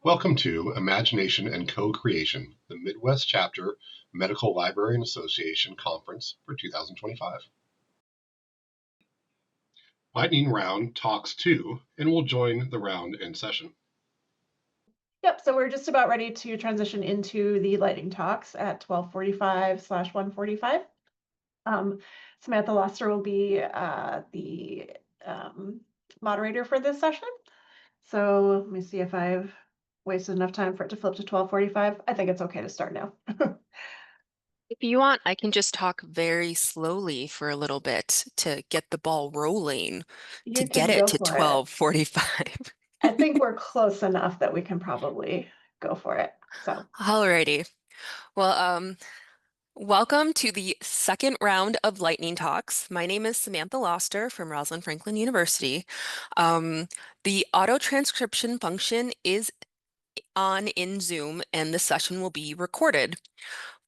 Welcome to Imagination and Co-Creation, the Midwest Chapter Medical Librarian Association Conference for 2025. Lightning Round talks 2, and we'll join the round in session. Yep, so we're just about ready to transition into the lightning talks at 12:45/1:45. Samantha Loster will be the moderator for this session. So let me see if I've wasted enough time for it to flip to 12:45. I think it's okay to start now. If you want, I can just talk very slowly for a little bit to get the ball rolling to You get can it go to for it. 12:45. I think we're close enough that we can probably go for it. So Alrighty. Well, welcome to the second round of Lightning Talks. My name is Samantha Loster from Rosalind Franklin University. The auto transcription function is on in Zoom, and the session will be recorded.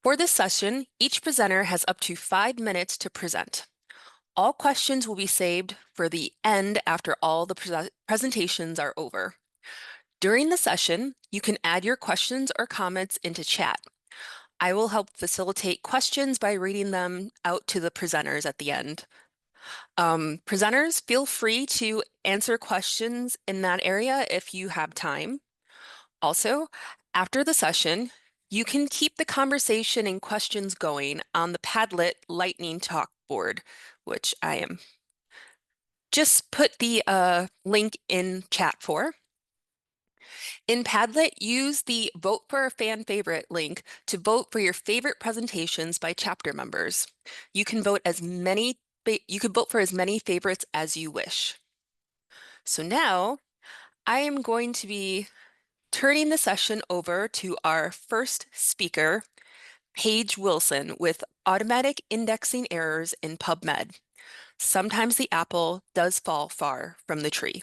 For this session, each presenter has up to 5 minutes to present. All questions will be saved for the end after all the presentations are over. During the session, you can add your questions or comments into chat. I will help facilitate questions by reading them out to the presenters at the end. Presenters, feel free to answer questions in that area if you have time. Also, after the session, you can keep the conversation and questions going on the Padlet Lightning Talk board, which I am just put the link in chat for. In Padlet, use the Vote for a Fan Favorite link to vote for your favorite presentations by chapter members. You can vote for as many favorites as you wish. So now I am going to be turning the session over to our first speaker, Paige Wilson, with automatic indexing errors in PubMed. Sometimes the apple does fall far from the tree.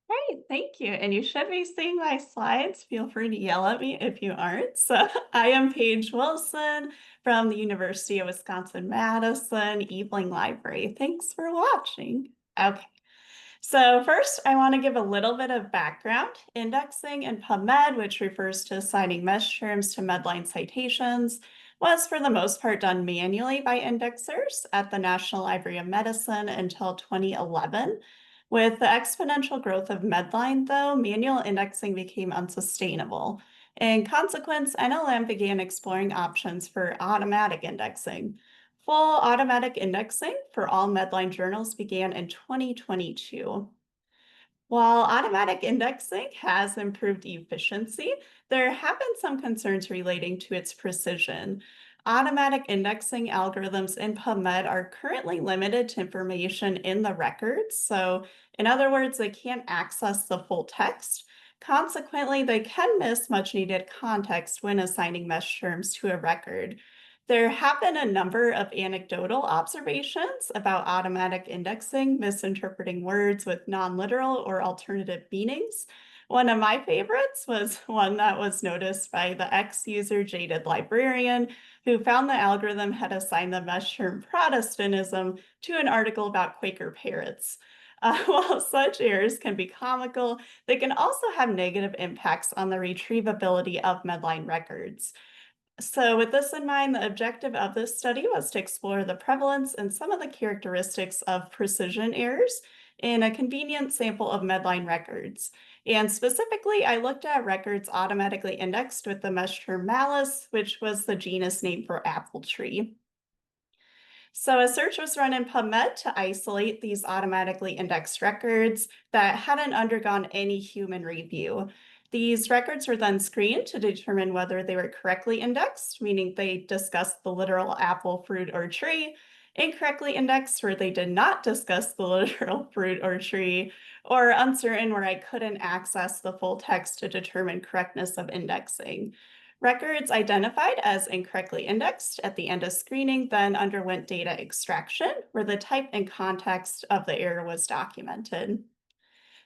Great, thank you. And you should be seeing my slides. Feel free to yell at me if you aren't. So I am Paige Wilson from the University of Wisconsin-Madison Eveling Library. Thanks for watching. Okay. So first, I want to give a little bit of background. Indexing in PubMed, which refers to assigning mesh terms to Medline citations, was for the most part done manually by indexers at the National Library of Medicine until 2011. With the exponential growth of Medline, though, manual indexing became unsustainable. In consequence, NLM began exploring options for automatic indexing. Full automatic indexing for all Medline journals began in 2022. While automatic indexing has improved efficiency, there have been some concerns relating to its precision. Automatic indexing algorithms in PubMed are currently limited to information in the records. So, in other words, they can't access the full text. Consequently, they can miss much needed context when assigning mesh terms to a record. There have been a number of anecdotal observations about automatic indexing, misinterpreting words with non-literal or alternative meanings. One of my favorites was one that was noticed by the ex-user Jaded Librarian, who found the algorithm had assigned the mesh term Protestantism to an article about Quaker parrots. While such errors can be comical, they can also have negative impacts on the retrievability of Medline records. So with this in mind, the objective of this study was to explore the prevalence and some of the characteristics of precision errors in a convenient sample of Medline records. And specifically, I looked at records automatically indexed with the mesh term malice, which was the genus name for apple tree. So a search was run in PubMed to isolate these automatically indexed records that hadn't undergone any human review. These records were then screened to determine whether they were correctly indexed, meaning they discussed the literal apple, fruit, or tree, incorrectly indexed where they did not discuss the literal fruit or tree, or uncertain where I couldn't access the full text to determine correctness of indexing. Records identified as incorrectly indexed at the end of screening then underwent data extraction, where the type and context of the error was documented.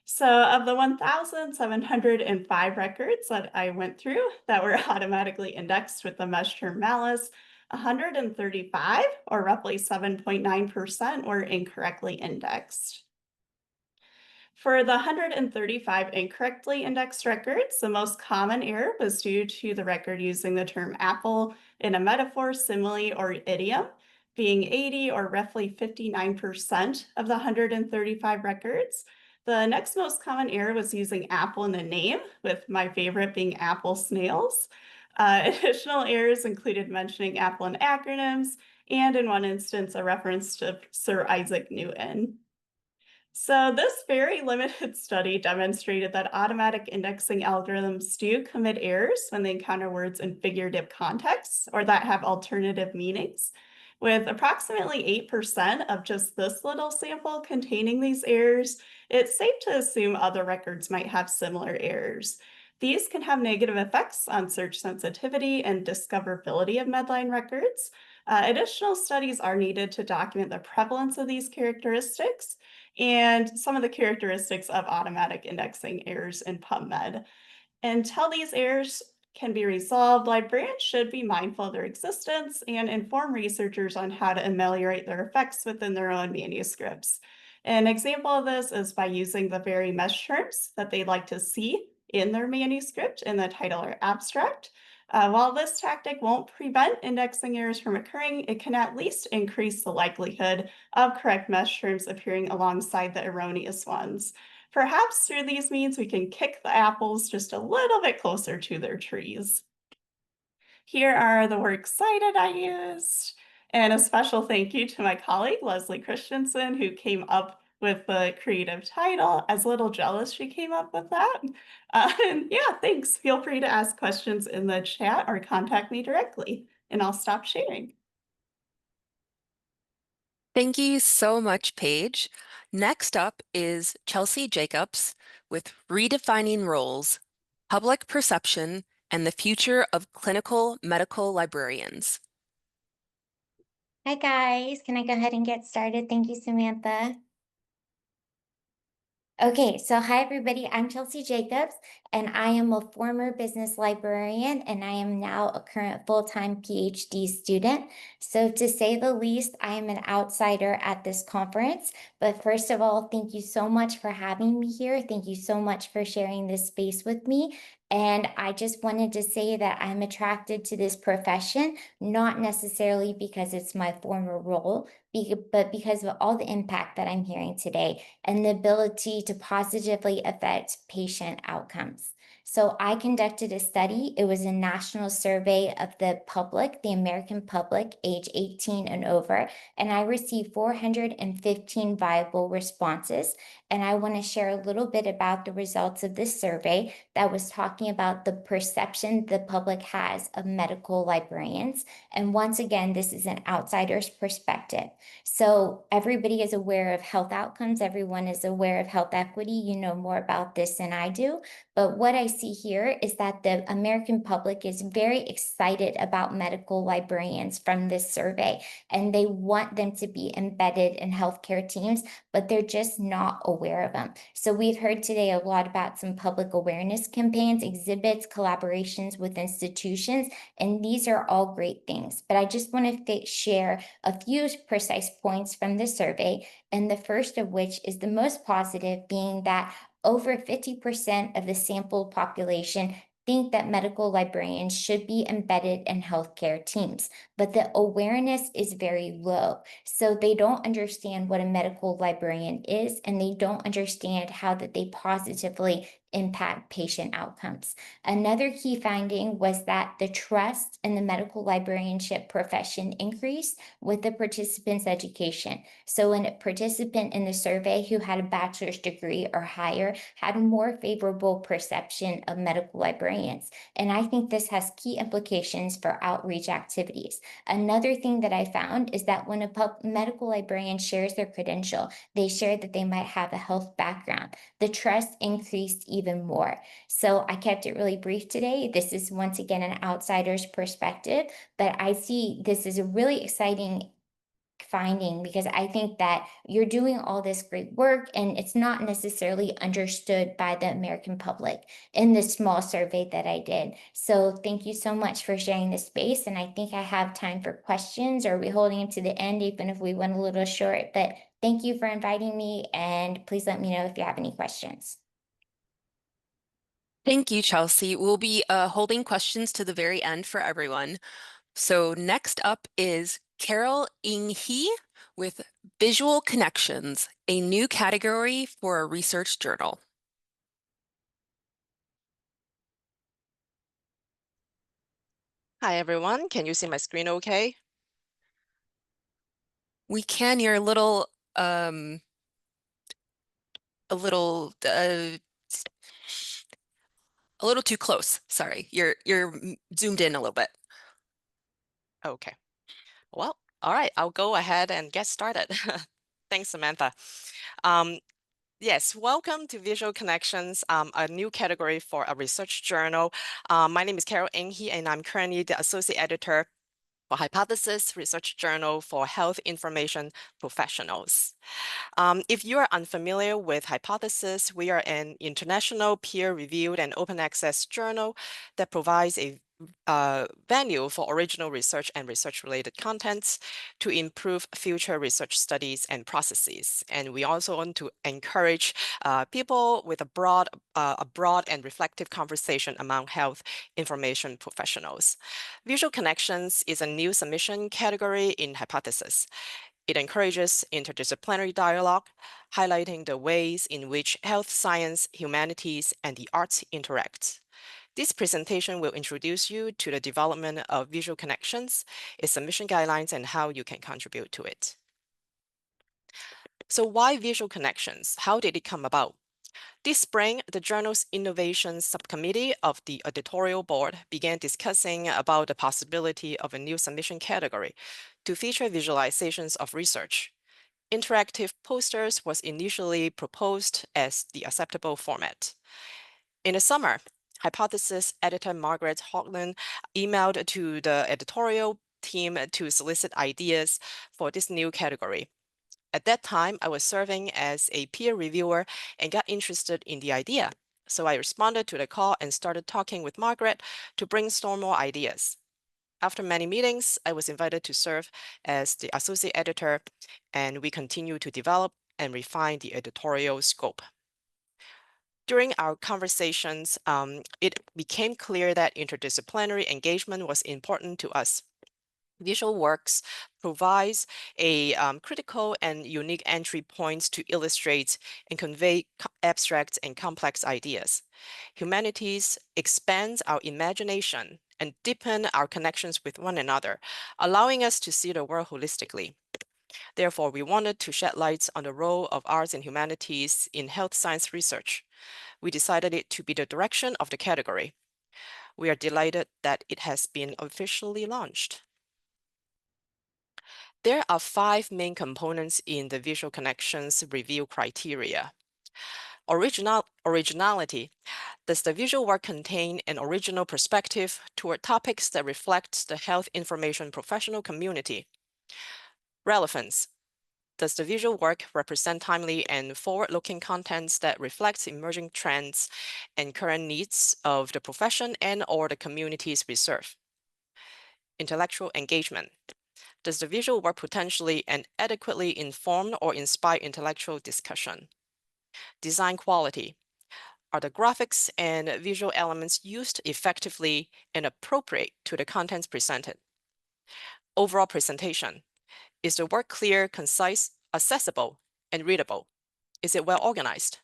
So of the 1,705 records that I went through that were automatically indexed with the mesh term malice, 135, or roughly 7.9%, were incorrectly indexed. For the 135 incorrectly indexed records, the most common error was due to the record using the term apple in a metaphor, simile, or idiom, being 80 or roughly 59% of the 135 records. The next most common error was using apple in the name, with my favorite being apple snails. Additional errors included mentioning apple in acronyms, and in one instance, a reference to Sir Isaac Newton. So this very limited study demonstrated that automatic indexing algorithms do commit errors when they encounter words in figurative contexts or that have alternative meanings. With approximately 8% of just this little sample containing these errors, it's safe to assume other records might have similar errors. These can have negative effects on search sensitivity and discoverability of Medline records. Additional studies are needed to document the prevalence of these characteristics and some of the characteristics of automatic indexing errors in PubMed. Until these errors can be resolved, librarians should be mindful of their existence and inform researchers on how to ameliorate their effects within their own manuscripts. An example of this is by using the very mesh terms that they'd like to see in their manuscript in the title or abstract. While this tactic won't prevent indexing errors from occurring, it can at least increase the likelihood of correct mesh terms appearing alongside the erroneous ones. Perhaps through these means, we can kick the apples just a little bit closer to their trees. Here are the works cited I used, and a special thank you to my colleague, Leslie Christensen, who came up with the creative title. As a little jealous she came up with that. And yeah, thanks. Feel free to ask questions in the chat or contact me directly, and I'll stop sharing. Thank you so much, Paige. Next up is Chelsea Jacobs with Redefining Roles, Public Perception, and the Future of Clinical Medical Librarians. Hi guys, can I go ahead and get started? Thank you, Samantha. Okay, so hi everybody, I'm Chelsea Jacobs, and I am a former business librarian, and I am now a current full-time PhD student. So to say the least, I am an outsider at this conference. But first of all, thank you so much for having me here. Thank you so much for sharing this space with me. And I just wanted to say that I'm attracted to this profession, not necessarily because it's my former role, but because of all the impact that I'm hearing today and the ability to positively affect patient outcomes. So I conducted a study. It was a national survey of the public, the American public, age 18 and over, and I received 415 viable responses. And I want to share a little bit about the results of this survey that was talking about the perception the public has of medical librarians. And once again, this is an outsider's perspective. So everybody is aware of health outcomes. Everyone is aware of health equity. You know more about this than I do. But what I see here is that the American public is very excited about medical librarians from this survey, and they want them to be embedded in healthcare teams, but they're just not aware of them. So we've heard today a lot about some public awareness campaigns, exhibits, collaborations with institutions, and these are all great things. But I just want to share a few precise points from the survey, and the first of which is the most positive, being that over 50% of the sampled population think that medical librarians should be embedded in healthcare teams, but the awareness is very low. So they don't understand what a medical librarian is, and they don't understand how that they positively impact patient outcomes. Another key finding was that the trust in the medical librarianship profession increased with the participants' education. So a participant in the survey who had a bachelor's degree or higher had a more favorable perception of medical librarians. And I think this has key implications for outreach activities. Another thing that I found is that when a medical librarian shares their credential, they share that they might have a health background. The trust increased even more. So I kept it really brief today. This is once again an outsider's perspective, but I see this is a really exciting finding because I think that you're doing all this great work and it's not necessarily understood by the American public in this small survey that I did. So thank you so much for sharing this space. And I think I have time for questions. Or are we holding it to the end, even if we went a little short? But Thank you for inviting me, and please let me know if you have any questions. Thank you, Chelsea. We'll be holding questions to the very end for everyone. So next up is Carol Ing He with Visual Connections, a new category for a research journal. Hi, everyone. Can you see my screen okay? We can. You're a little a little too close. Sorry. You're zoomed in a little bit. Okay. Well, all right. I'll go ahead and get started. Thanks, Samantha. Yes, welcome to Visual Connections, a new category for a research journal. My name is Carol Ing He, and I'm currently the associate editor for Hypothesis Research Journal for Health Information Professionals. If you are unfamiliar with Hypothesis, we are an international peer-reviewed and open access journal that provides a venue for original research and research-related contents to improve future research studies and processes. And we also want to encourage people with a broad and reflective conversation among health information professionals. Visual Connections is a new submission category in Hypothesis. It encourages interdisciplinary dialogue, highlighting the ways in which health science, humanities, and the arts interact. This presentation will introduce you to the development of Visual Connections, its submission guidelines, and how you can contribute to it. So why Visual Connections? How did it come about? This spring, the journal's Innovation Subcommittee of the editorial board began discussing about the possibility of a new submission category to feature visualizations of research. Interactive posters was initially proposed as the acceptable format. In the summer, Hypothesis editor Margaret Hoagland emailed to the editorial team to solicit ideas for this new category. At that time, I was serving as a peer reviewer and got interested in the idea. So I responded to the call and started talking with Margaret to brainstorm more ideas. After many meetings, I was invited to serve as the associate editor, and we continued to develop and refine the editorial scope. During our conversations, it became clear that interdisciplinary engagement was important to us. Visual Works provides a critical and unique entry points to illustrate and convey abstract and complex ideas. Humanities expands our imagination and deepen our connections with one another, allowing us to see the world holistically. Therefore, we wanted to shed light on the role of arts and humanities in health science research. We decided it to be the direction of the category. We are delighted that it has been officially launched. There are 5 main components in the Visual Connections review criteria. Originality. Does the visual work contain an original perspective toward topics that reflect the health information professional community? Relevance. Does the visual work represent timely and forward-looking contents that reflect emerging trends and current needs of the profession and/or the communities we serve? Intellectual engagement. Does the visual work potentially and adequately inform or inspire intellectual discussion? Design quality. Are the graphics and visual elements used effectively and appropriate to the contents presented? Overall presentation. Is the work clear, concise, accessible, and readable? Is it well organized?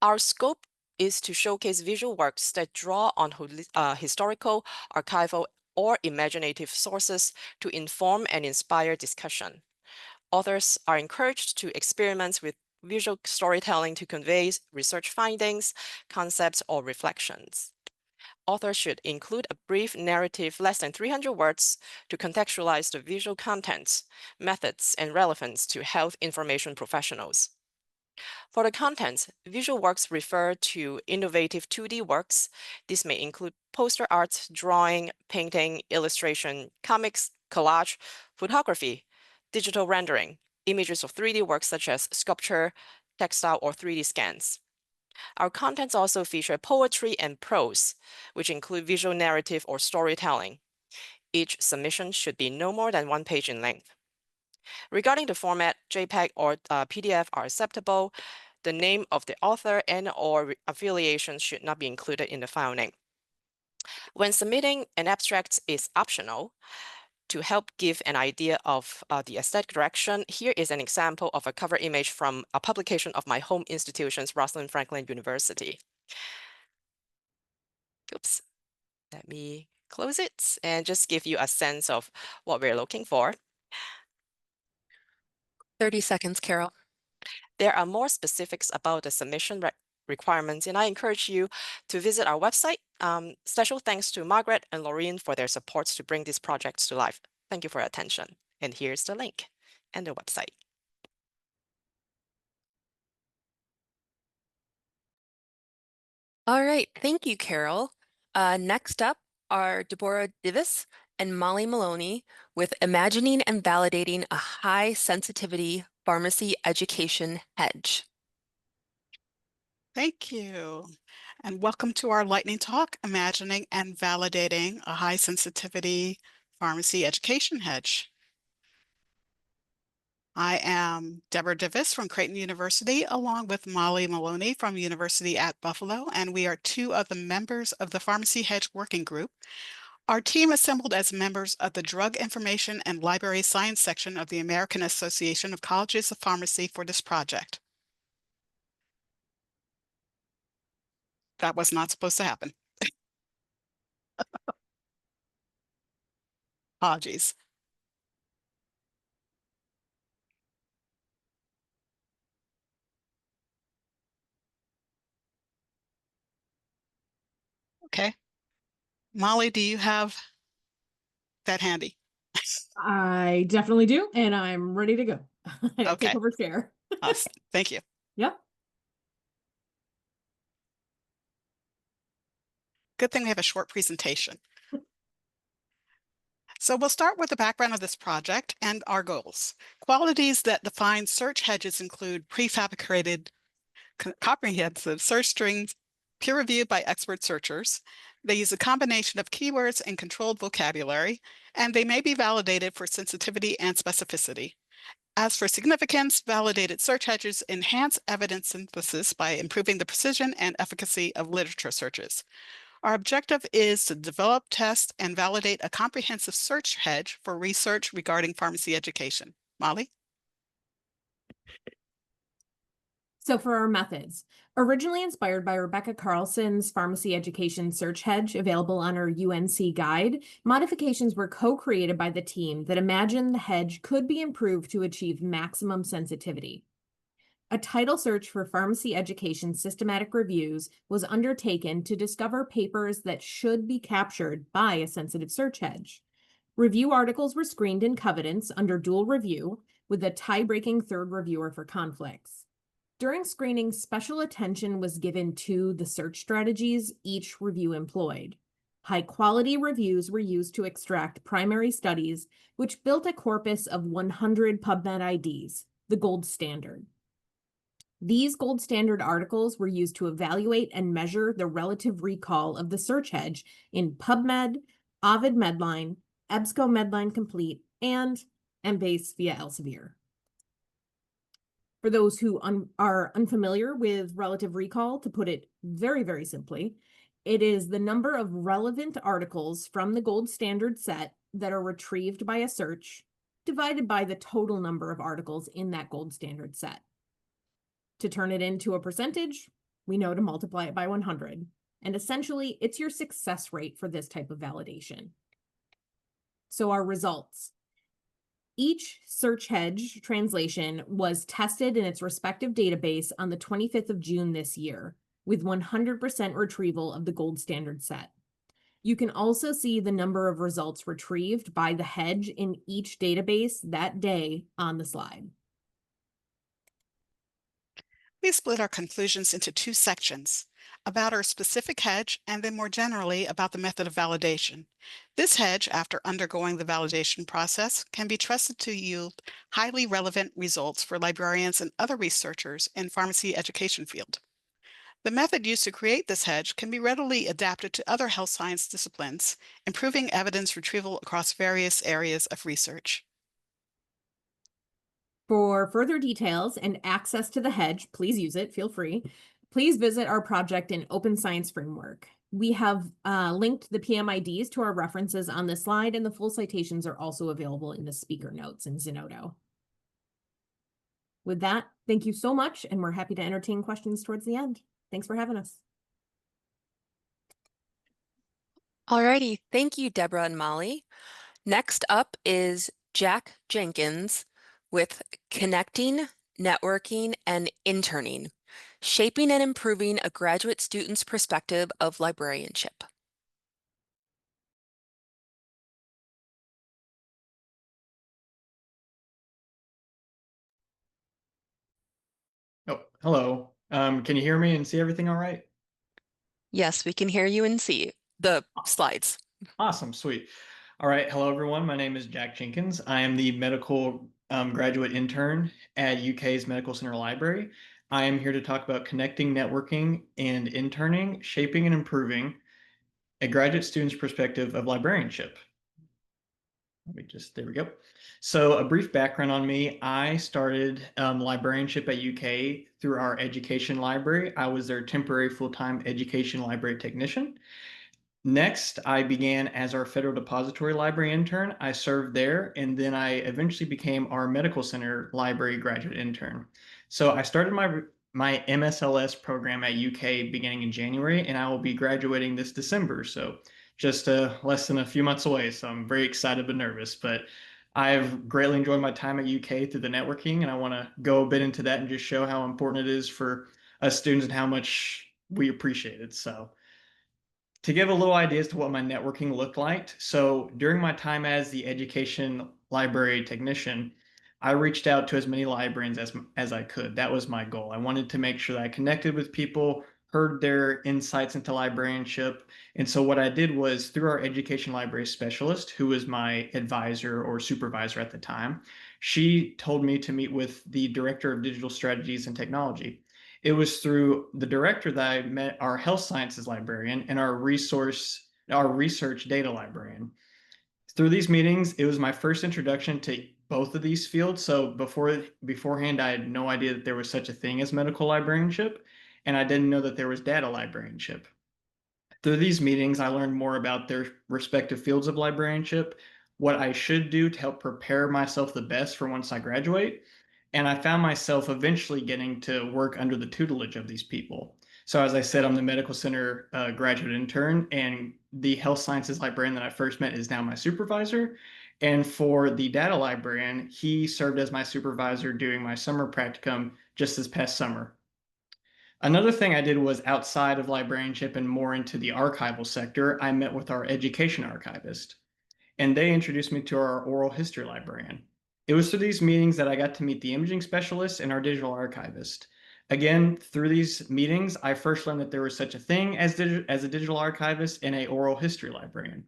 Our scope is to showcase visual works that draw on historical, archival, or imaginative sources to inform and inspire discussion. Authors are encouraged to experiment with visual storytelling to convey research findings, concepts, or reflections. Authors should include a brief narrative less than 300 words to contextualize the visual contents, methods, and relevance to health information professionals. For the contents, visual works refer to innovative 2D works. This may include poster art, drawing, painting, illustration, comics, collage, photography, digital rendering, images of 3D works such as sculpture, textile, or 3D scans. Our contents also feature poetry and prose, which include visual narrative or storytelling. Each submission should be no more than 1 page in length. Regarding the format, JPEG or PDF are acceptable. The name of the author and/or affiliation should not be included in the file name. When submitting an abstract is optional. To help give an idea of the aesthetic direction, here is an example of a cover image from a publication of my home institution's Rosalind Franklin University. Oops, let me close it and just give you a sense of what we're looking for. 30 seconds, Carol. There are more specifics about the submission requirements, and I encourage you to visit our website. Special thanks to Margaret and Laureen for their support to bring these projects to life. Thank you for your attention. And here's the link and the website. All right, thank you, Carol. Next up are Deborah Divis and Molly Maloney with Imagining and Validating a High Sensitivity Pharmacy Education Hedge. Thank you. And welcome to our lightning talk, Imagining and Validating a High Sensitivity Pharmacy Education Hedge. I am Deborah Divis from Creighton University, along with Molly Maloney from University at Buffalo, and we are two of the members of the Pharmacy Hedge Working Group. Our team assembled as members of the Drug Information and Library Science section of the American Association of Colleges of Pharmacy for this project. That was not supposed to happen. Apologies. Okay. Molly, do you have that handy? I definitely do, and I'm ready to go. I'll Okay. take over share. Thank you. Yep. Good thing we have a short presentation. So we'll start with the background of this project and our goals. Qualities that define search hedges include prefabricated, comprehensive search strings, peer-reviewed by expert searchers. They use a combination of keywords and controlled vocabulary, and they may be validated for sensitivity and specificity. As for significance, validated search hedges enhance evidence synthesis by improving the precision and efficacy of literature searches. Our objective is to develop, test, and validate a comprehensive search hedge for research regarding pharmacy education. Molly? So for our methods, originally inspired by Rebecca Carlson's Pharmacy Education Search Hedge available on our UNC guide, modifications were co-created by the team that imagined the hedge could be improved to achieve maximum sensitivity. A title search for pharmacy education systematic reviews was undertaken to discover papers that should be captured by a sensitive search hedge. Review articles were screened in covenants under dual review with a tie-breaking third reviewer for conflicts. During screening, special attention was given to the search strategies each review employed. High-quality reviews were used to extract primary studies, which built a corpus of 100 PubMed IDs, the gold standard. These gold standard articles were used to evaluate and measure the relative recall of the search hedge in PubMed, Ovid Medline, EBSCO Medline Complete, and Embase via Elsevier. For those who are unfamiliar with relative recall, to put it very, very simply, it is the number of relevant articles from the gold standard set that are retrieved by a search divided by the total number of articles in that gold standard set. To turn it into a percentage, we know to multiply it by 100. And essentially, it's your success rate for this type of validation. So our results. Each search hedge translation was tested in its respective database on the 25th of June this year, with 100% retrieval of the gold standard set. You can also see the number of results retrieved by the hedge in each database that day on the slide. We split our conclusions into two sections, about our specific hedge and then more generally about the method of validation. This hedge, after undergoing the validation process, can be trusted to yield highly relevant results for librarians and other researchers in pharmacy education field. The method used to create this hedge can be readily adapted to other health science disciplines, improving evidence retrieval across various areas of research. For further details and access to the hedge, please use it, feel free. Please visit our project in Open Science Framework. We have linked the PMIDs to our references on this slide, and the full citations are also available in the speaker notes in Zenodo. With that, thank you so much, and we're happy to entertain questions towards the end. Thanks for having us. Alrighty, thank you, Deborah and Molly. Next up is Jack Jenkins with Connecting, Networking, and Interning, Shaping and Improving a Graduate Student's Perspective of Librarianship. Oh, hello. Can you hear me and see everything all right? Yes, we can hear you and see the slides. Awesome, sweet. All right, hello everyone. My name is Jack Jenkins. I am the medical graduate intern at UK's Medical Center Library. I am here to talk about connecting, networking, and interning, shaping and improving a graduate student's perspective of librarianship. There we go. So a brief background on me. I started librarianship at UK through our education library. I was their temporary full-time education library technician. Next, I began as our Federal Depository Library intern. I served there, and then I eventually became our Medical Center Library graduate intern. So I started my MSLS program at UK beginning in January, and I will be graduating this December. So just less than a few months away. So I'm very excited but nervous. But I've greatly enjoyed my time at UK through the networking, and I want to go a bit into that and just show how important it is for us students and how much we appreciate it. So to give a little idea as to what my networking looked like, so during my time as the education library technician, I reached out to as many librarians as I could. That was my goal. I wanted to make sure that I connected with people, heard their insights into librarianship. And so what I did was through our education library specialist, who was my advisor or supervisor at the time, she told me to meet with the director of digital strategies and technology. It was through the director that I met our health sciences librarian and our research data librarian. Through these meetings, it was my first introduction to both of these fields. So beforehand, I had no idea that there was such a thing as medical librarianship, and I didn't know that there was data librarianship. Through these meetings, I learned more about their respective fields of librarianship, what I should do to help prepare myself the best for once I graduate, and I found myself eventually getting to work under the tutelage of these people. So as I said, I'm the medical center graduate intern, and the health sciences librarian that I first met is now my supervisor. And for the data librarian, he served as my supervisor during my summer practicum just this past summer. Another thing I did was outside of librarianship and more into the archival sector, I met with our education archivist, and they introduced me to our oral history librarian. It was through these meetings that I got to meet the imaging specialist and our digital archivist. Again, through these meetings, I first learned that there was such a thing as a digital archivist and an oral history librarian.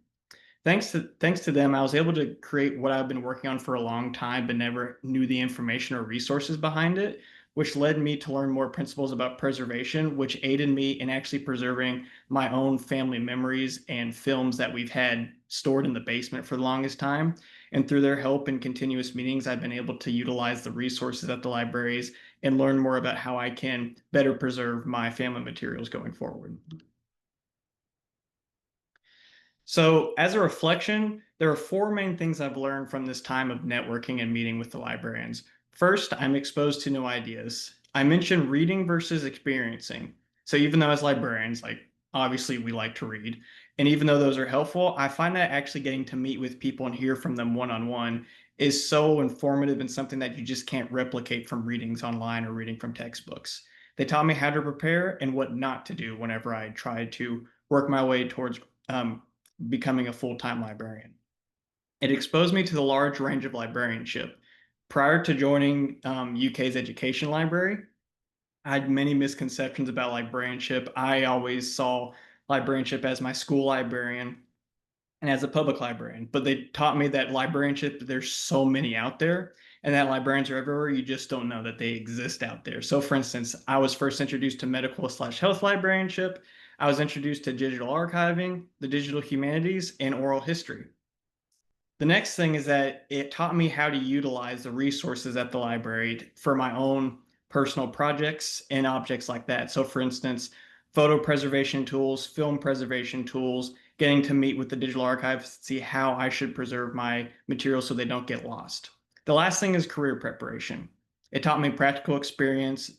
Thanks to them, I was able to create what I've been working on for a long time, but never knew the information or resources behind it, which led me to learn more principles about preservation, which aided me in actually preserving my own family memories and films that we've had stored in the basement for the longest time. And through their help and continuous meetings, I've been able to utilize the resources at the libraries and learn more about how I can better preserve my family materials going forward. So as a reflection, there are four main things I've learned from this time of networking and meeting with the librarians. First, I'm exposed to new ideas. I mentioned reading versus experiencing. So even though as librarians, obviously we like to read, and even though those are helpful, I find that actually getting to meet with people and hear from them one-on-one is so informative and something that you just can't replicate from readings online or reading from textbooks. They taught me how to prepare and what not to do whenever I tried to work my way towards becoming a full-time librarian. It exposed me to the large range of librarianship. Prior to joining UK's education library, I had many misconceptions about librarianship. I always saw librarianship as my school librarian and as a public librarian, but they taught me that librarianship, there's so many out there, and that librarians are everywhere. You just don't know that they exist out there. So for instance, I was first introduced to medical/health librarianship. I was introduced to digital archiving, the digital humanities, and oral history. The next thing is that it taught me how to utilize the resources at the library for my own personal projects and objects like that. So for instance, photo preservation tools, film preservation tools, getting to meet with the digital archives to see how I should preserve my materials so they don't get lost. The last thing is career preparation. It taught me practical experience.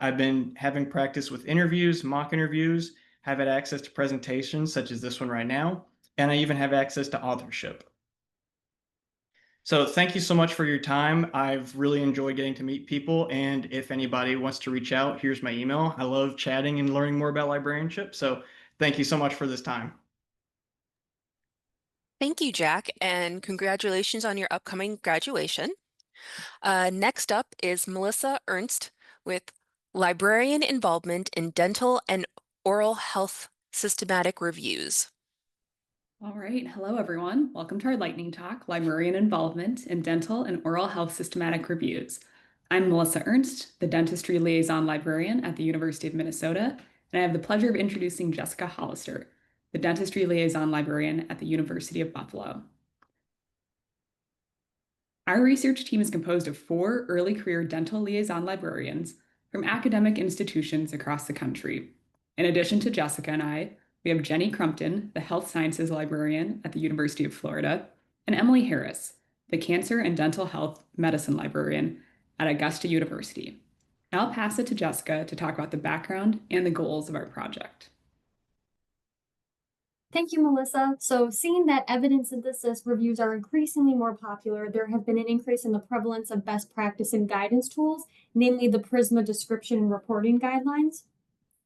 I've been having practice with interviews, mock interviews, have had access to presentations such as this one right now, and I even have access to authorship. So thank you so much for your time. I've really enjoyed getting to meet people. And if anybody wants to reach out, here's my email. I love chatting and learning more about librarianship. So thank you so much for this time. Thank you, Jack, and congratulations on your upcoming graduation. Next up is Melissa Ernst with Librarian Involvement in Dental and Oral Health Systematic Reviews. All right. Hello, everyone. Welcome to our lightning talk, Librarian Involvement in Dental and Oral Health Systematic Reviews. I'm Melissa Ernst, the Dentistry Liaison Librarian at the University of Minnesota, and I have the pleasure of introducing Jessica Hollister, the Dentistry Liaison Librarian at the University of Buffalo. Our research team is composed of 4 early career dental liaison librarians from academic institutions across the country. In addition to Jessica and I, we have Jenny Crumpton, the Health Sciences Librarian at the University of Florida, and Emily Harris, the Cancer and Dental Health Medicine Librarian at Augusta University. Now I'll pass it to Jessica to talk about the background and the goals of our project. Thank you, Melissa. So seeing that evidence synthesis reviews are increasingly more popular, there have been an increase in the prevalence of best practice and guidance tools, namely the PRISMA description and reporting guidelines.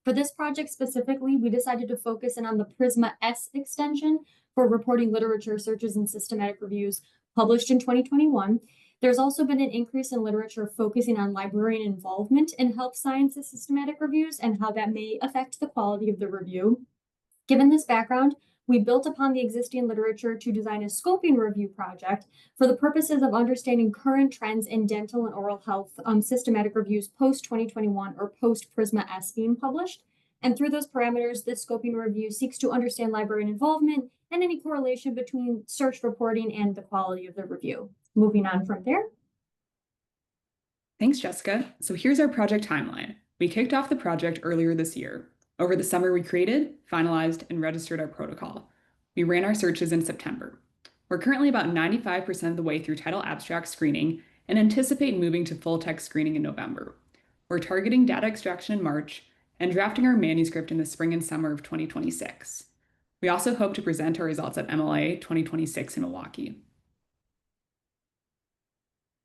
For this project specifically, we decided to focus in on the PRISMA S extension for reporting literature searches and systematic reviews published in 2021. There's also been an increase in literature focusing on librarian involvement in health sciences systematic reviews and how that may affect the quality of the review. Given this background, we built upon the existing literature to design a scoping review project for the purposes of understanding current trends in dental and oral health systematic reviews post-2021 or post-PRISMA S being published. And through those parameters, this scoping review seeks to understand librarian involvement and any correlation between search reporting and the quality of the review. Moving on from there. Thanks, Jessica. So here's our project timeline. We kicked off the project earlier this year. Over the summer, we created, finalized, and registered our protocol. We ran our searches in September. We're currently about 95% of the way through title abstract screening and anticipate moving to full text screening in November. We're targeting data extraction in March and drafting our manuscript in the spring and summer of 2026. We also hope to present our results at MLA 2026 in Milwaukee.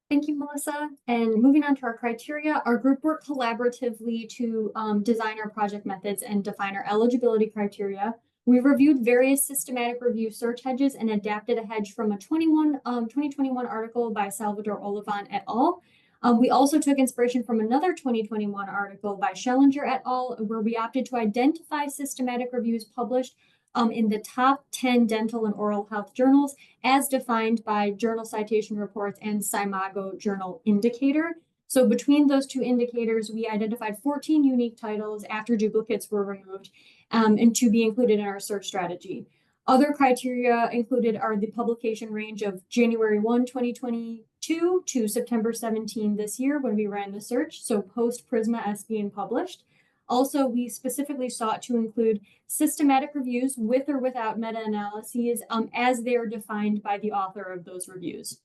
Thank you, Melissa. And moving on to our criteria, our group worked collaboratively to design our project methods and define our eligibility criteria. We reviewed various systematic review search hedges and adapted a hedge from a 2021 article by Salvador Olivan et al. We also took inspiration from another 2021 article by Schellinger et al., where we opted to identify systematic reviews published in the top 10 dental and oral health journals as defined by Journal Citation Reports and SCImago Journal Indicator. So between those two indicators, we identified 14 unique titles after duplicates were removed and to be included in our search strategy. Other criteria included are the publication range of January 1, 2022 to September 17 this year when we ran the search, so post-PRISMA S being published. Also, we specifically sought to include systematic reviews with or without meta-analyses as they are defined by the author of those reviews.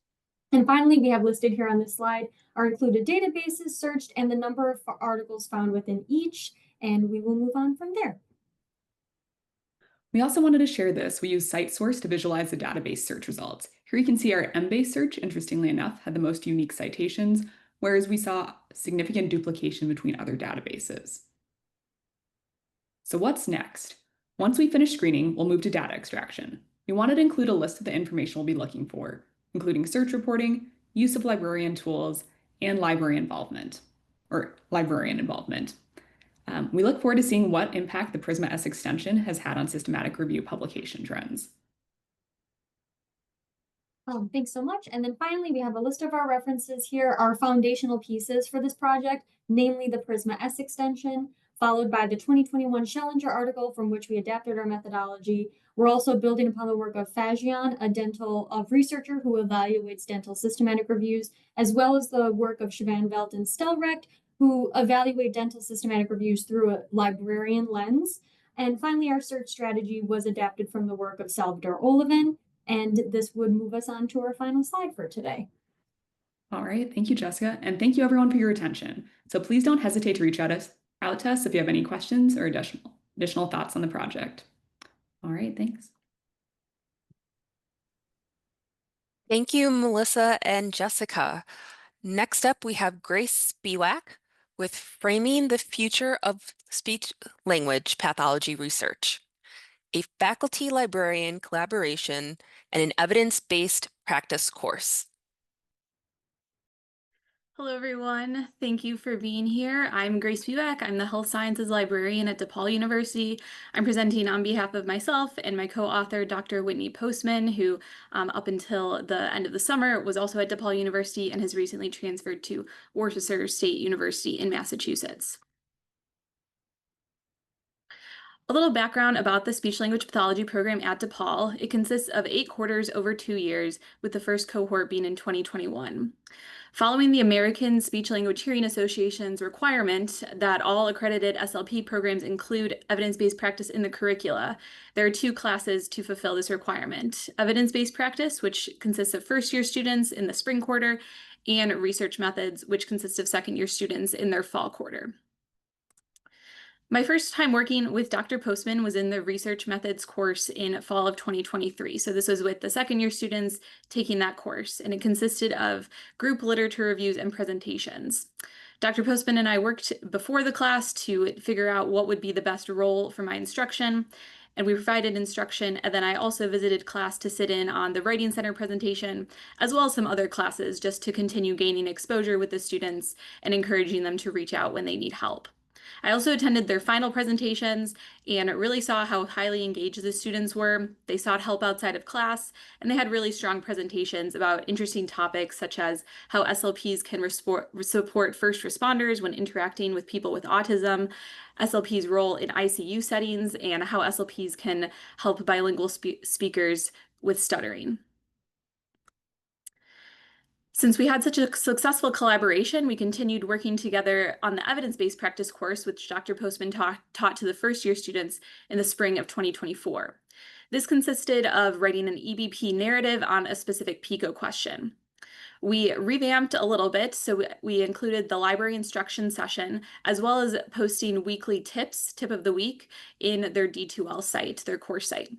And finally, we have listed here on this slide our included databases searched and the number of articles found within each, and we will move on from there. We also wanted to share this. We use CiteSource to visualize the database search results. Here you can see our Embase search, interestingly enough, had the most unique citations, whereas we saw significant duplication between other databases. So what's next? Once we finish screening, we'll move to data extraction. We wanted to include a list of the information we'll be looking for, including search reporting, use of librarian tools, and librarian involvement. We look forward to seeing what impact the PRISMA S extension has had on systematic review publication trends. Thanks so much. And then finally, we have a list of our references here, our foundational pieces for this project, namely the PRISMA S extension, followed by the 2021 Schellinger article from which we adapted our methodology. We're also building upon the work of Fagion, a researcher who evaluates dental systematic reviews, as well as the work of Siobhan Velt and Stelrecht, who evaluate dental systematic reviews through a librarian lens. And finally, our search strategy was adapted from the work of Salvador Olivin, and this would move us on to our final slide for today. All right, thank you, Jessica, and thank you everyone for your attention. So please don't hesitate to reach out to us if you have any questions or additional thoughts on the project. All right, thanks. Thank you, Melissa and Jessica. Next up, we have Grace Spiewak with Framing the Future of Speech Language Pathology Research, a faculty librarian collaboration and an evidence-based practice course. Hello, everyone. Thank you for being here. I'm Grace Spiewak. I'm the Health Sciences Librarian at DePaul University. I'm presenting on behalf of myself and my co-author, Dr. Whitney Postman, who up until the end of the summer was also at DePaul University and has recently transferred to Worcester State University in Massachusetts. A little background about the speech language pathology program at DePaul. It consists of 8 quarters over 2 years, with the first cohort being in 2021. Following the American Speech Language Hearing Association's requirement that all accredited SLP programs include evidence-based practice in the curricula, there are 2 classes to fulfill this requirement: evidence-based practice, which consists of first-year students in the spring quarter, and research methods, which consists of second-year students in their fall quarter. My first time working with Dr. Postman was in the research methods course in fall of 2023. So this was with the second year students taking that course, and it consisted of group literature reviews and presentations. Dr. Postman and I worked before the class to figure out what would be the best role for my instruction, and we provided instruction, and then I also visited class to sit in on the Writing Center presentation, as well as some other classes, just to continue gaining exposure with the students and encouraging them to reach out when they need help. I also attended their final presentations and really saw how highly engaged the students were. They sought help outside of class, and they had really strong presentations about interesting topics such as how SLPs can support first responders when interacting with people with autism, SLP's role in ICU settings, and how SLPs can help bilingual speakers with stuttering. Since we had such a successful collaboration, we continued working together on the evidence-based practice course, which Dr. Postman taught to the first-year students in the spring of 2024. This consisted of writing an EBP narrative on a specific PICO question. We revamped a little bit, so we included the library instruction session, as well as posting weekly tip of the week, in their D2L site, their course site.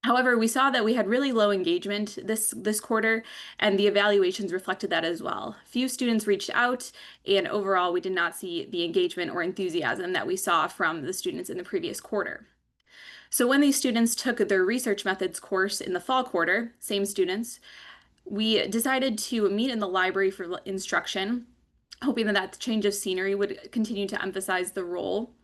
However, we saw that we had really low engagement this quarter, and the evaluations reflected that as well. Few students reached out, and overall, we did not see the engagement or enthusiasm that we saw from the students in the previous quarter. So when these students took their research methods course in the fall quarter, same students, we decided to meet in the library for instruction, hoping that change of scenery would continue to emphasize the role.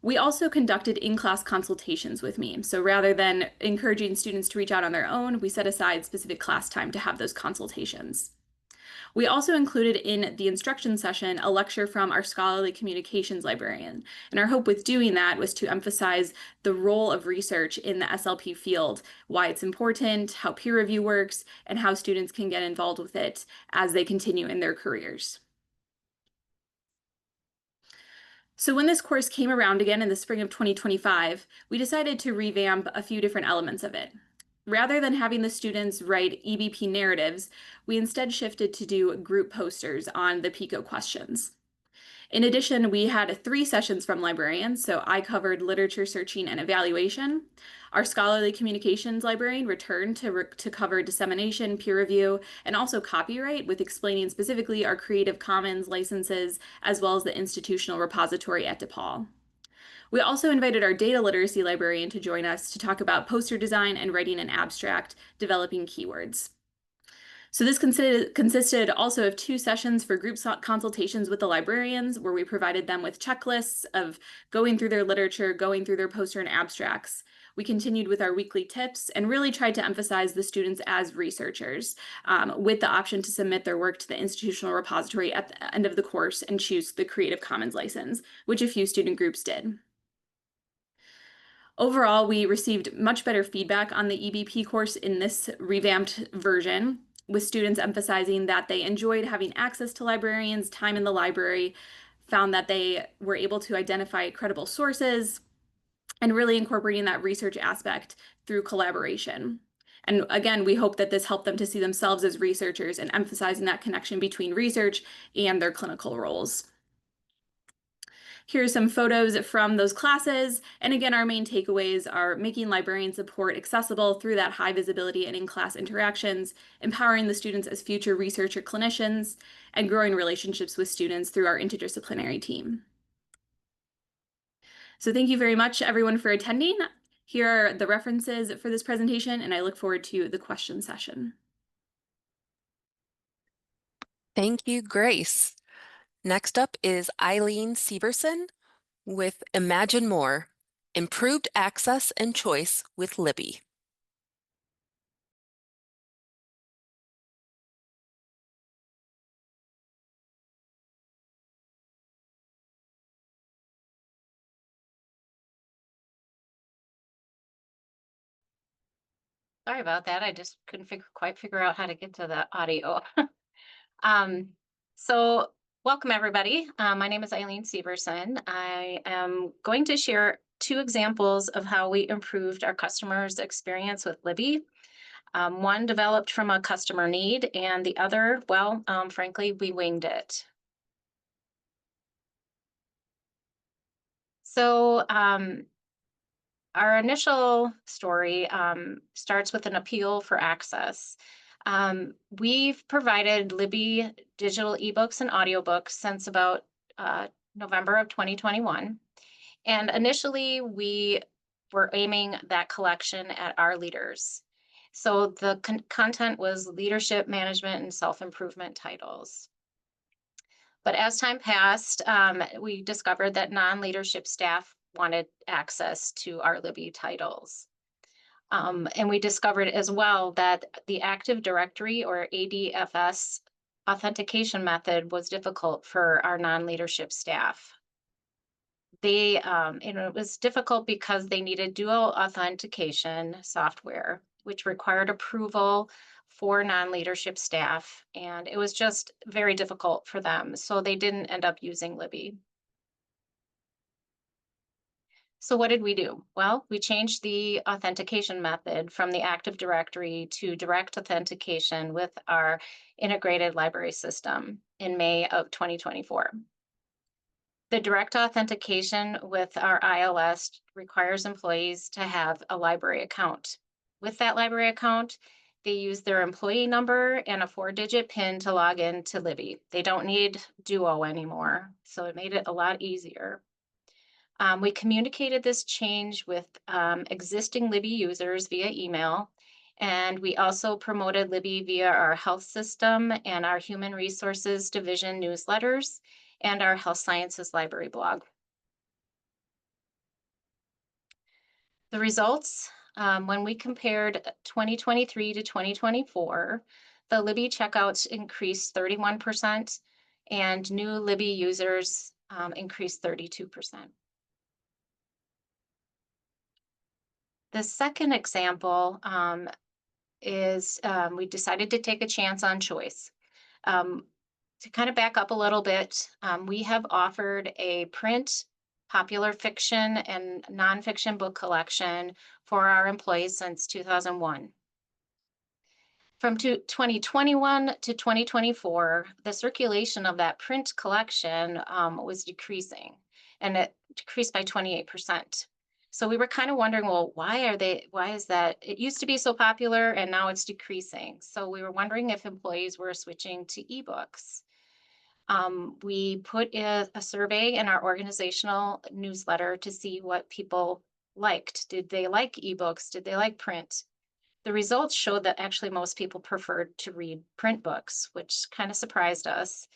We also conducted in-class consultations with me. So rather than encouraging students to reach out on their own, we set aside specific class time to have those consultations. We also included in the instruction session a lecture from our scholarly communications librarian. And our hope with doing that was to emphasize the role of research in the SLP field, why it's important, how peer review works, and how students can get involved with it as they continue in their careers. So when this course came around again in the spring of 2025, we decided to revamp a few different elements of it. Rather than having the students write EBP narratives, we instead shifted to do group posters on the PICO questions. In addition, we had 3 sessions from librarians, so I covered literature searching and evaluation. Our scholarly communications librarian returned to cover dissemination, peer review, and also copyright, with explaining specifically our Creative Commons licenses, as well as the institutional repository at DePaul. We also invited our data literacy librarian to join us to talk about poster design and writing an abstract, developing keywords. So this consisted also of 2 sessions for group consultations with the librarians, where we provided them with checklists of going through their literature, going through their poster and abstracts. We continued with our weekly tips and really tried to emphasize the students as researchers, with the option to submit their work to the institutional repository at the end of the course and choose the Creative Commons license, which a few student groups did. Overall, we received much better feedback on the EBP course in this revamped version, with students emphasizing that they enjoyed having access to librarians, time in the library, found that they were able to identify credible sources, and really incorporating that research aspect through collaboration. And again, we hope that this helped them to see themselves as researchers and emphasizing that connection between research and their clinical roles. Here are some photos from those classes. And again, our main takeaways are making librarian support accessible through that high visibility and in-class interactions, empowering the students as future researcher clinicians, and growing relationships with students through our interdisciplinary team. So thank you very much, everyone, for attending. Here are the references for this presentation, and I look forward to the question session. Thank you, Grace. Next up is Eileen Severson with Imagine More, Improved Access and Choice with Libby. Sorry about that. I just couldn't quite figure out how to get to the audio. So welcome everybody. My name is Eileen Severson. I am going to share 2 examples of how we improved our customers' experience with Libby. One developed from a customer need, and the other, well, frankly, we winged it. So our initial story starts with an appeal for access. We've provided Libby digital ebooks and audiobooks since about November of 2021. And initially, we were aiming that collection at our leaders. So the content was leadership, management, and self-improvement titles. But as time passed, we discovered that non-leadership staff wanted access to our Libby titles. And we discovered as well that the Active Directory or ADFS authentication method was difficult for our non-leadership staff. It was difficult because they needed dual authentication software, which required approval for non-leadership staff, and it was just very difficult for them. So they didn't end up using Libby. So what did we do? Well, we changed the authentication method from the Active Directory to direct authentication with our integrated library system in May of 2024. The direct authentication with our ILS requires employees to have a library account. With that library account, they use their employee number and a 4-digit PIN to log in to Libby. They don't need Duo anymore, so it made it a lot easier. We communicated this change with existing Libby users via email, and we also promoted Libby via our health system and our human resources division newsletters and our health sciences library blog. The results, when we compared 2023 to 2024, the Libby checkouts increased 31% and new Libby users increased 32%. The second example is we decided to take a chance on choice. To kind of back up a little bit, we have offered a print, popular fiction, and nonfiction book collection for our employees since 2001. From 2021 to 2024, the circulation of that print collection was decreasing, and it decreased by 28%. So we were kind of wondering, well, why is that? It used to be so popular and now it's decreasing. So we were wondering if employees were switching to ebooks. We put a survey in our organizational newsletter to see what people liked. Did they like ebooks? Did they like print? The results showed that actually most people preferred to read print books, which kind of surprised us.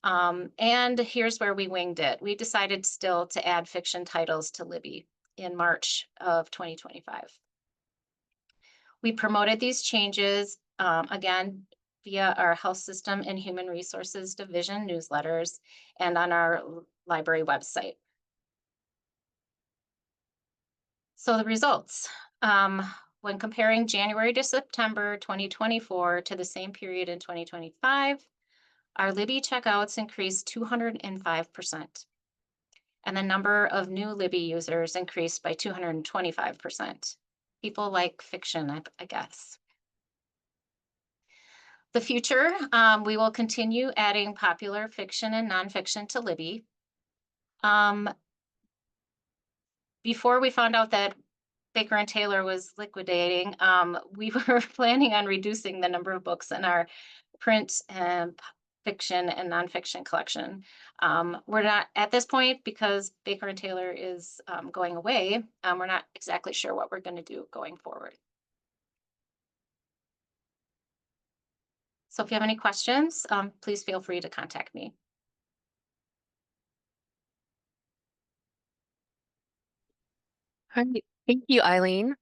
And here's where we winged it. We decided still to add fiction titles to Libby. in March of 2025. We promoted these changes, again, via our Health System and Human Resources Division newsletters and on our library website. So the results, when comparing January to September 2024 to the same period in 2025, our Libby checkouts increased 205%. And the number of new Libby users increased by 225%. People like fiction, I guess. The future, we will continue adding popular fiction and nonfiction to Libby. Before we found out that Baker and Taylor was liquidating, we were planning on reducing the number of books in our print and fiction and nonfiction collection. We're not at this point, because Baker and Taylor is going away. We're not exactly sure what we're going to do going forward. So if you have any questions, please feel free to contact me. All right. Thank you, Eileen.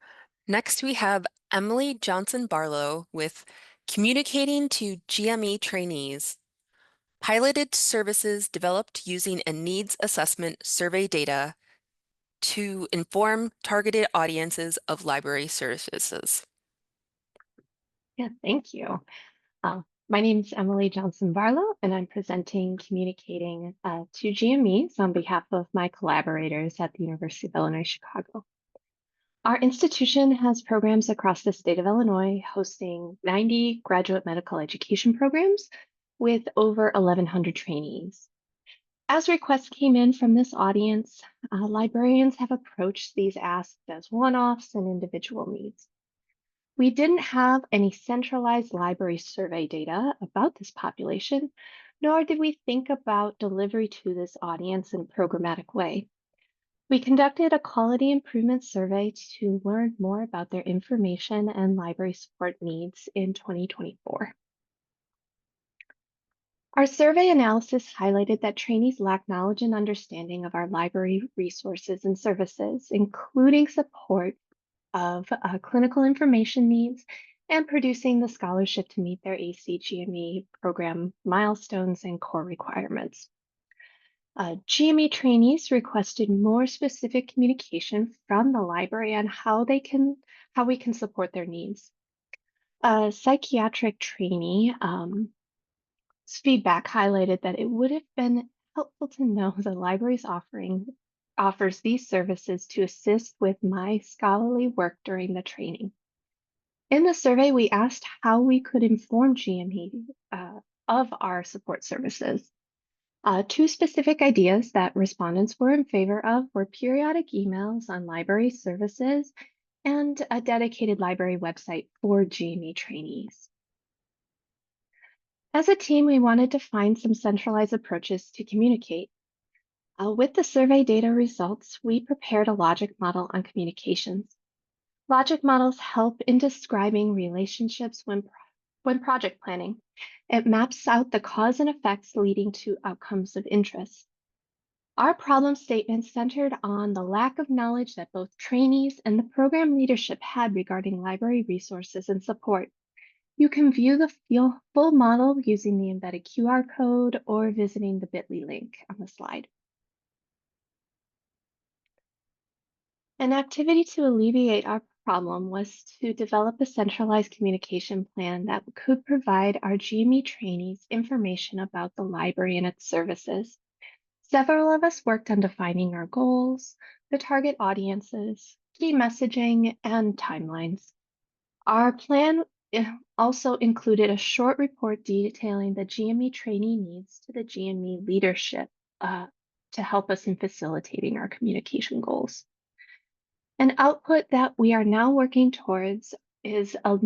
Next, we have Emily Johnson Barlow with Communicating to GME Trainees. Piloted services developed using a needs assessment survey data to inform targeted audiences of library services. Yeah, thank you. My name is Emily Johnson Barlow, and I'm presenting Communicating to GMEs on behalf of my collaborators at the University of Illinois, Chicago. Our institution has programs across the state of Illinois, hosting 90 graduate medical education programs with over 1,100 trainees. As requests came in from this audience, librarians have approached these asks as one-offs and individual needs. We didn't have any centralized library survey data about this population, nor did we think about delivery to this audience in a programmatic way. We conducted a quality improvement survey to learn more about their information and library support needs in 2024. Our survey analysis highlighted that trainees lack knowledge and understanding of our library resources and services, including support of clinical information needs and producing the scholarship to meet their ACGME program milestones and core requirements. GME trainees requested more specific communication from the library on how we can support their needs. A psychiatric trainee feedback highlighted that it would have been helpful to know the library's offers these services to assist with my scholarly work during the training. In the survey, we asked how we could inform GME of our support services. Two specific ideas that respondents were in favor of were periodic emails on library services and a dedicated library website for GME trainees. As a team, we wanted to find some centralized approaches to communicate. With the survey data results, we prepared a logic model on communications. Logic models help in describing relationships when project planning. It maps out the cause and effects leading to outcomes of interest. Our problem statement centered on the lack of knowledge that both trainees and the program leadership had regarding library resources and support. You can view the full model using the embedded QR code or visiting the bit.ly link on the slide. An activity to alleviate our problem was to develop a centralized communication plan that could provide our GME trainees information about the library and its services. Several of us worked on defining our goals, the target audiences, key messaging, and timelines. Our plan also included a short report detailing the GME trainee needs to the GME leadership to help us in facilitating our communication goals. An output that we are now working towards is a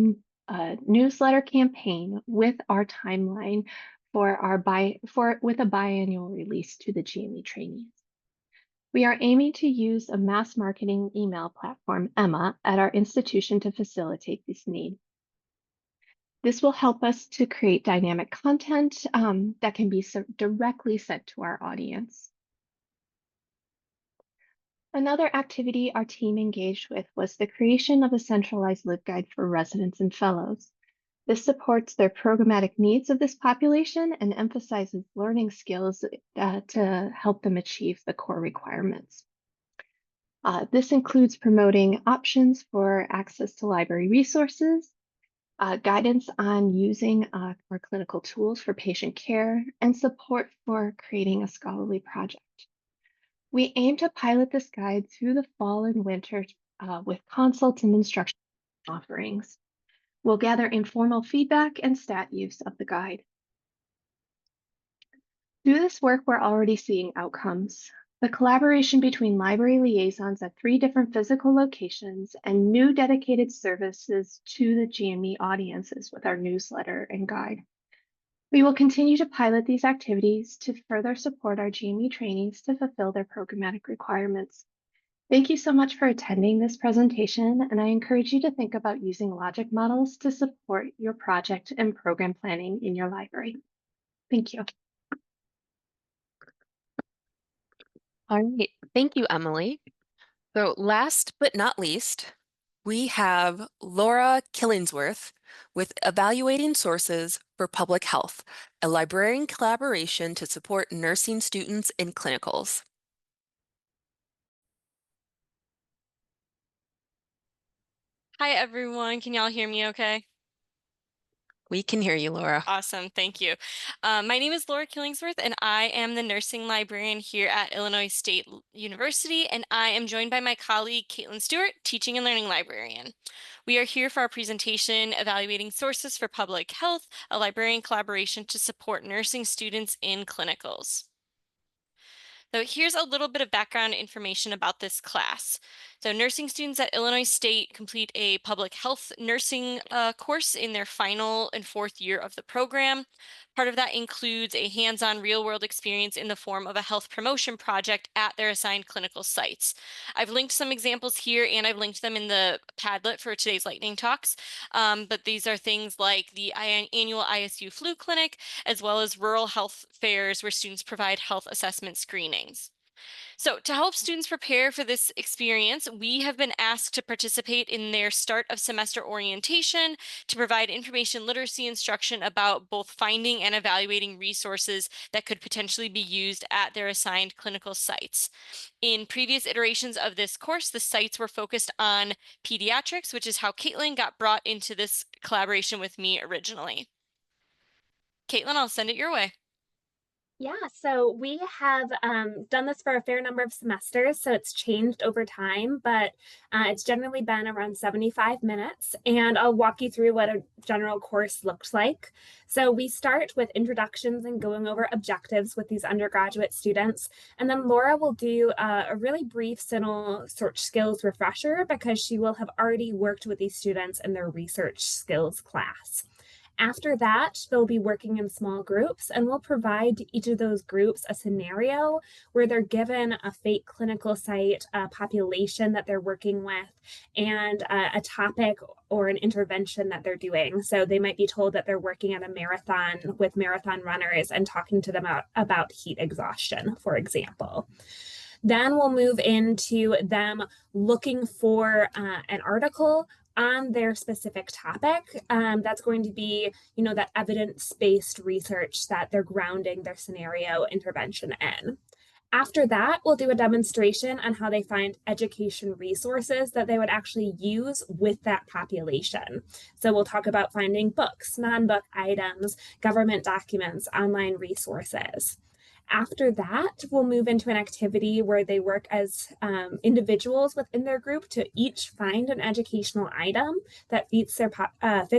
newsletter campaign with our timeline with a biannual release to the GME trainees. We are aiming to use a mass marketing email platform, Emma, at our institution to facilitate this need. This will help us to create dynamic content that can be directly sent to our audience. Another activity our team engaged with was the creation of a centralized LibGuide for residents and fellows. This supports their programmatic needs of this population and emphasizes learning skills to help them achieve the core requirements. This includes promoting options for access to library resources, guidance on using our clinical tools for patient care, and support for creating a scholarly project. We aim to pilot this guide through the fall and winter with consults and instruction offerings. We'll gather informal feedback and stat use of the guide. Through this work, we're already seeing outcomes. The collaboration between library liaisons at 3 different physical locations and new dedicated services to the GME audiences with our newsletter and guide. We will continue to pilot these activities to further support our GME trainees to fulfill their programmatic requirements. Thank you so much for attending this presentation, and I encourage you to think about using logic models to support your project and program planning in your library. Thank you. All right, thank you, Emily. So last but not least, we have Laura Killingsworth with Evaluating Sources for Public Health, a librarian collaboration to support nursing students in clinicals. Hi, everyone. Can y'all hear me okay? We can hear you, Laura. Awesome. Thank you. My name is Laura Killingsworth, and I am the nursing librarian here at Illinois State University, and I am joined by my colleague, Caitlin Stewart, teaching and learning librarian. We are here for our presentation, Evaluating Sources for Public Health, a librarian collaboration to support nursing students in clinicals. So here's a little bit of background information about this class. So nursing students at Illinois State complete a public health nursing course in their final and 4th year of the program. Part of that includes a hands-on real-world experience in the form of a health promotion project at their assigned clinical sites. I've linked some examples here, and I've linked them in the Padlet for today's lightning talks. But these are things like the annual ISU flu clinic, as well as rural health fairs where students provide health assessment screenings. So to help students prepare for this experience, we have been asked to participate in their start of semester orientation to provide information literacy instruction about both finding and evaluating resources that could potentially be used at their assigned clinical sites. In previous iterations of this course, the sites were focused on pediatrics, which is how Caitlin got brought into this collaboration with me originally. Caitlin, I'll send it your way. Yeah, so we have done this for a fair number of semesters, so it's changed over time, but it's generally been around 75 minutes, and I'll walk you through what a general course looks like. So we start with introductions and going over objectives with these undergraduate students, and then Laura will do a really brief CINAHL search skills refresher because she will have already worked with these students in their research skills class. After that, they'll be working in small groups, and we'll provide to each of those groups a scenario where they're given a fake clinical site, a population that they're working with, and a topic or an intervention that they're doing. So they might be told that they're working at a marathon with marathon runners and talking to them about heat exhaustion, for example. Then we'll move into them looking for an article on their specific topic. That's going to be, that evidence-based research that they're grounding their scenario intervention in. After that, we'll do a demonstration on how they find education resources that they would actually use with that population. So we'll talk about finding books, non-book items, government documents, online resources. After that, we'll move into an activity where they work as individuals within their group to each find an educational item that fits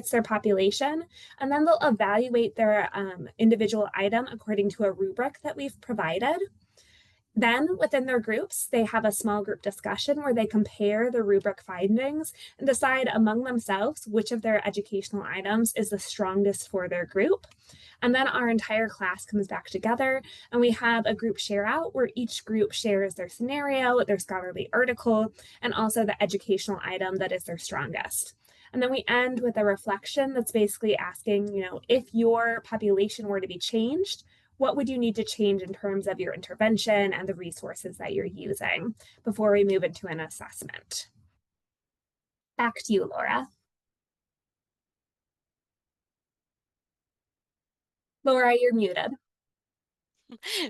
their population, and then they'll evaluate their individual item according to a rubric that we've provided. Then within their groups, they have a small group discussion where they compare the rubric findings and decide among themselves which of their educational items is the strongest for their group. And then our entire class comes back together and we have a group share out where each group shares their scenario, their scholarly article, and also the educational item that is their strongest. And then we end with a reflection that's basically asking, if your population were to be changed, what would you need to change in terms of your intervention and the resources that you're using before we move into an assessment? Back to you, Laura. Laura, you're muted.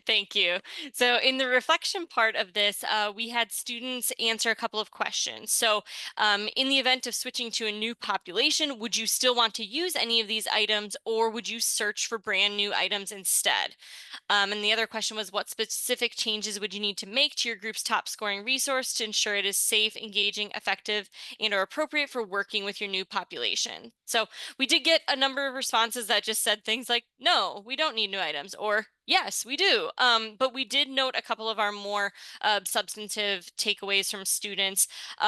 Thank you. So in the reflection part of this, we had students answer a couple of questions. So in the event of switching to a new population, would you still want to use any of these items, or would you search for brand new items instead? And the other question was, what specific changes would you need to make to your group's top scoring resource to ensure it is safe, engaging, effective, and or appropriate for working with your new population? So we did get a number of responses that just said things like, no, we don't need new items, or yes, we do. But we did note a couple of our more substantive takeaways from students.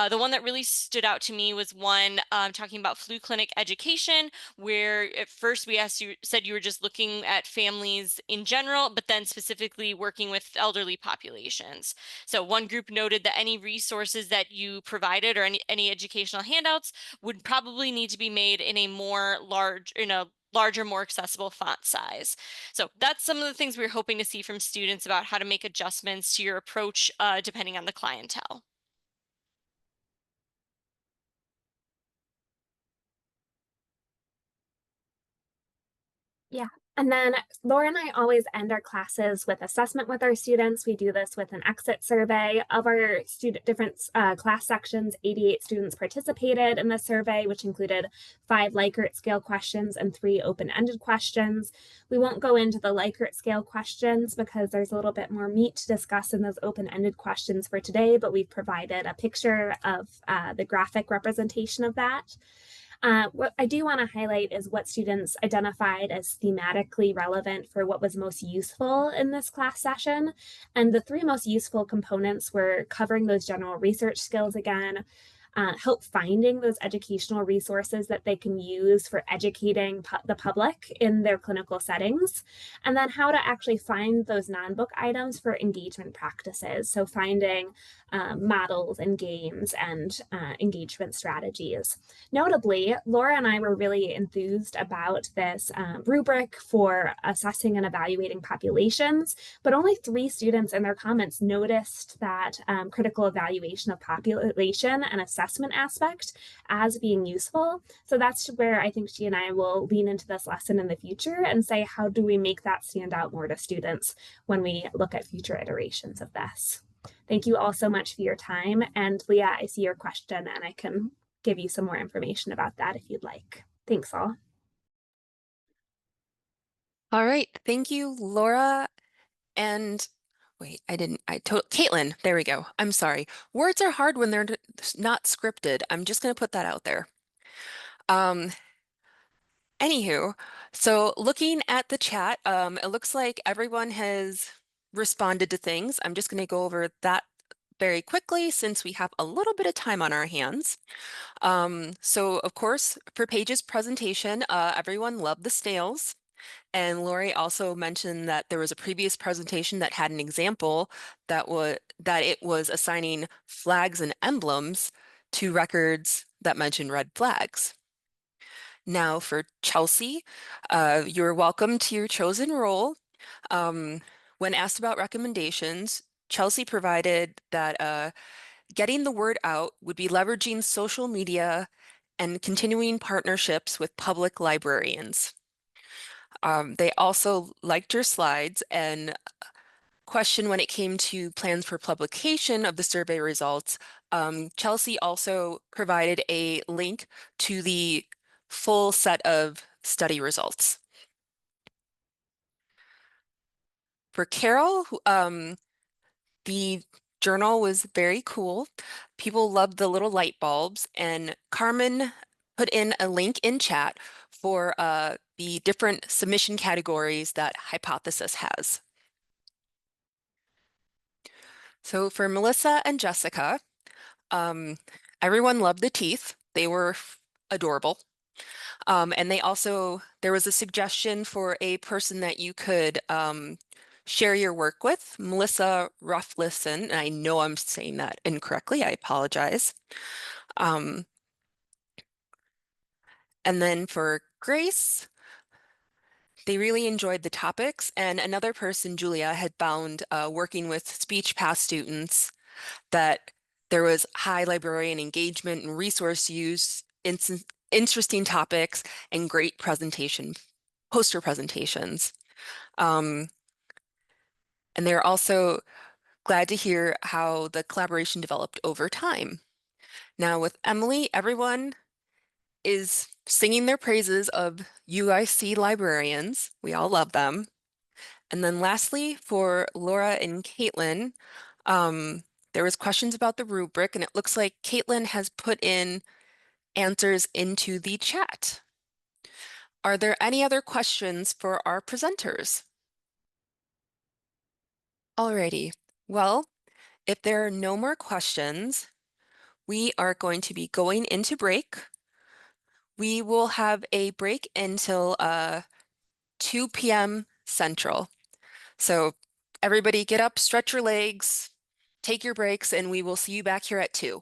The one that really stood out to me was one talking about flu clinic education, where at first we said you were just looking at families in general, but then specifically working with elderly populations. So one group noted that any resources that you provided or any educational handouts would probably need to be made in a larger, more accessible font size. So that's some of the things we're hoping to see from students about how to make adjustments to your approach depending on the clientele. Yeah. And then Laura and I always end our classes with assessment with our students. We do this with an exit survey of our different class sections. 88 students participated in the survey, which included 5 Likert scale questions and 3 open-ended questions. We won't go into the Likert scale questions because there's a little bit more meat to discuss in those open-ended questions for today, but we've provided a picture of the graphic representation of that. What I do want to highlight is what students identified as thematically relevant for what was most useful in this class session. And the 3 most useful components were covering those general research skills again, help finding those educational resources that they can use for educating the public in their clinical settings, and then how to actually find those non-book items for engagement practices. So finding models and games and engagement strategies. Notably, Laura and I were really enthused about this rubric for assessing and evaluating populations, but only 3 students in their comments noticed that critical evaluation of population and assessment aspect as being useful. So that's where I think she and I will lean into this lesson in the future and say, how do we make that stand out more to students when we look at future iterations of this? Thank you all so much for your time. And Leah, I see your question and I can give you some more information about that if you'd like. Thanks all. All right, thank you, Laura. And wait, Caitlin, there we go. I'm sorry. Words are hard when they're not scripted. I'm just going to put that out there. Anywho, so looking at the chat, it looks like everyone has responded to things. I'm just going to go over that very quickly since we have a little bit of time on our hands. So of course, for Paige's presentation, everyone loved the snails. And Lori also mentioned that there was a previous presentation that had an example that it was assigning flags and emblems to records that mentioned red flags. Now for Chelsea, you're welcome to your chosen role. When asked about recommendations, Chelsea provided that getting the word out would be leveraging social media and continuing partnerships with public librarians. They also liked your slides and question when it came to plans for publication of the survey results. Chelsea also provided a link to the full set of study results. For Carol, the journal was very cool. People loved the little light bulbs, and Carmen put in a link in chat for the different submission categories that Hypothesis has. So for Melissa and Jessica, everyone loved the teeth. They were adorable. And there was a suggestion for a person that you could share your work with, Melissa Rufflison, and I know I'm saying that incorrectly, I apologize. And then for Grace, They really enjoyed the topics, and another person, Julia, had found working with speech path students that there was high librarian engagement and resource use, interesting topics, and great poster presentations. And they're also glad to hear how the collaboration developed over time. Now with Emily, everyone is singing their praises of UIC librarians. We all love them. And then lastly, for Laura and Caitlin, there was questions about the rubric, and it looks like Caitlin has put in answers into the chat. Are there any other questions for our presenters? Alrighty, well, if there are no more questions, we are going to be going into break. We will have a break until 2 p.m. Central. So everybody get up, stretch your legs, take your breaks, and we will see you back here at 2.